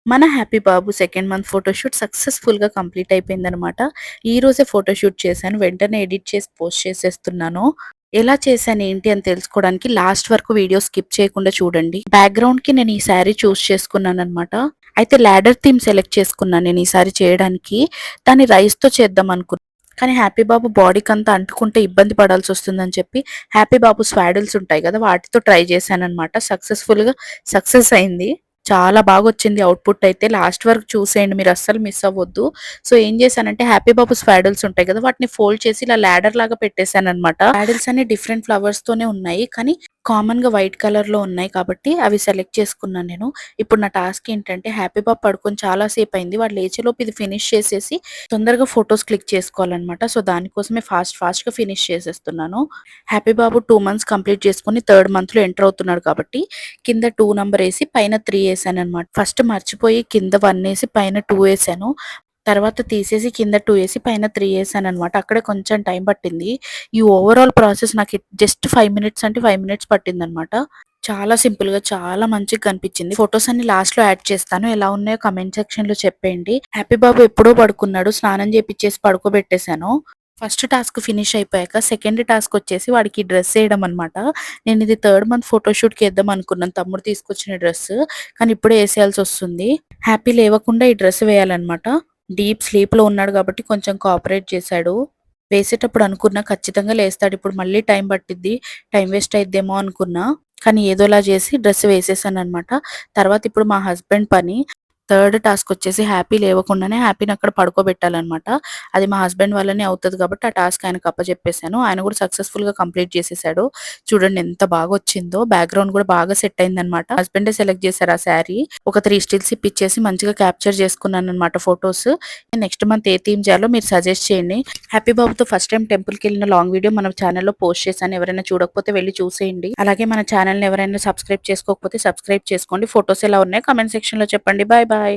మన హ్యాపీ బాబు second month photoshoot సక్సెస్ఫుల్‌గా complete అయిపోయిందనమాట. ఈ రోజే ఫోటోషూట్ చేశాను. వెంటనే ఎడిట్ చేసి పోస్ట్ చేసేస్తున్నాను. ఎలా చేశాను ఏంటి అని తెలుసుకోవడానికి లాస్ట్ వరకు వీడియో స్కిప్ చేయకుండా చూడండి. బ్యాక్‌గ్రౌండ్‌కి నేను ఈ శారీ చూస్ చేసుకున్నాననమాట. అయితే లాడర్ థీమ్ సెలెక్ట్ చేసుకున్నాను నేను ఈసారి చేయడానికి. దాన్ని రైస్‌తో చేద్దాం అనుకున్నా. కానీ హ్యాపీ బాబు బాడీకంతా అంటుకుంటే ఇబ్బంది పడాల్సొస్తుందని చెప్పి హ్యాపీ బాబు స్వాడిల్స్ ఉంటాయి కదా! వాటితో ట్రై చేశాననమాట. సక్సెస్‌ఫుల్‌గా సక్సెస్ అయింది. చాలా బాగొచ్చింది ఔట్‌పుట్ అయితే. లాస్ట్ వరకు చూసేయండి. మీరు అస్సలు మిస్ అవ్వొద్దు. సో, ఏం చేశానంటే హ్యాపీ బాబు స్వాడిల్స్ ఉంటాయి కదా! వాటిని ఫోల్డ్ చేసి ఇలా లాడర్ లాగా పెట్టేసాననమాట. స్వాడిల్స్ అన్ని డిఫరెంట్ ఫ్లవర్స్‌తోనే ఉన్నాయి. కానీ కామన్‌గా వైట్ కలర్‌లో ఉన్నాయి కాబట్టి అవి సెలెక్ట్ చేసుకున్నాను నేను. ఇప్పుడు నా టాస్క్ ఏంటంటే హ్యాపీ బాబు పడుకొని చాలా సేపయింది. వాడు లేచేలోపు ఇది ఫినిష్ చేసేసి తొందరగా ఫోటోస్ క్లిక్ చేసుకోవాలనమాట. సో, దానికోసమే ఫాస్ట్‌గా ఫినిష్ చేసేస్తున్నాను. హ్యాపీ బాబు 2 మంత్స్ కంప్లీట్ చేసుకొని థర్డ్ మంత్‌లో ఎంటర్ అవుతున్నాడు కాబట్టి కింద 2 నంబర్ ఏసి పైన 3 ఏసాననమాట. ఫస్ట్ మర్చిపోయి కింద 1 ఏసి పైన 2 ఏసాను. తర్వాత తీసేసి కింద 2 ఏసి పైన 3 ఏసాననమాట. అక్కడే కొంచెం టైం పట్టింది. ఈ ఓవరాల్ ప్రాసెస్ నాకు జస్ట్ 5 మినిట్స్ అంటే 5 మినిట్స్ పట్టిందనమాట. చాలా సింపుల్‌గా చాలా మంచిగా కనిపించింది. ఫోటోస్ అన్ని లాస్ట్‌లో యాడ్ చేస్తాను. ఎలా ఉన్నాయో కామెంట్ సెక్షన్‌లో చెప్పేయండి. హ్యాపీ బాబు ఎప్పుడో పడుకున్నాడు. స్నానం చేపిచ్చేసి పడుకోబెట్టేసాను. ఫస్ట్ టాస్క్ ఫినిష్ అయిపోయాక సెకండ్ టాస్క్ వచ్చేసి వాడికి డ్రెస్ ఏయడం అనమాట. నేను ఇది థర్డ్ మంత్ ఫోటోషూట్‌కి ఏద్దాం అనుకున్నాను. తమ్ముడు తీసుకొచ్చిన డ్రెస్. కానీ ఇప్పుడే ఏసేయాల్సొస్తుంది. హ్యాపీ లేవకుండా ఈ డ్రెస్ వేయాలన్నమాట. డీప్ స్లీప్‌లో ఉన్నాడు కాబట్టి కొంచెం కోఆపరేట్ చేశాడు. వేసేటప్పుడు అనుకున్నా ఖచ్చితంగా లేస్తాడు. ఇప్పుడు మళ్ళీ టైం పట్టిద్ది. టైం వేస్ట్ అయిద్దేమో అనుకున్నా. కానీ ఏదోలా చేసి డ్రెస్ వేసేసాననమాట. తర్వాత ఇప్పుడు మా హస్బెండ్ పని. థర్డ్ టాస్క్ వచ్చేసి హ్యాపీ లేవకుండానే హ్యాపీని అక్కడ పడుకోబెట్టాలనమాట. అది మా హస్బెండ్ వల్లనే అవుతది కాబట్టి ఆ టాస్క్ ఆయనకి అప్పజెప్పేసాను. ఆయన కూడా సక్సెస్‌ఫుల్‌గా కంప్లీట్ చేసేసాడు. చూడండి ఎంత బాగొచ్చిందో. బ్యాక్‌గ్రౌండ్ కూడా బాగా సెట్ అయిందనమాట. హస్బెండే సెలెక్ట్ చేశారు ఆ శారీ. ఒక 3 స్టిల్స్ ఇప్పిచ్చేసి మంచిగా క్యాప్చర్ చేసుకున్నాననమాట ఫోటోస్. నెక్స్ట్ మంత్ ఏ థీమ్ చేయాలో మీరు సజెస్ట్ చేయండి. హ్యాపీ బాబుతో ఫస్ట్ టైమ్ టెంపుల్‌కెళ్ళిన లాంగ్ వీడియో మన ఛానెల్‌లో పోస్ట్ చేశాను. ఎవరైనా చూడకపోతే వెళ్లి చూసేయండి. అలాగే మన ఛానెల్‌ని ఎవరైనా సబ్స్క్రైబ్ చేసుకోకపోతే సబ్స్క్రైబ్ చేసుకోండి. ఫోటోస్ ఎలా ఉన్నాయో కామెంట్ సెక్షన్‌లో చెప్పండి. Bye bye.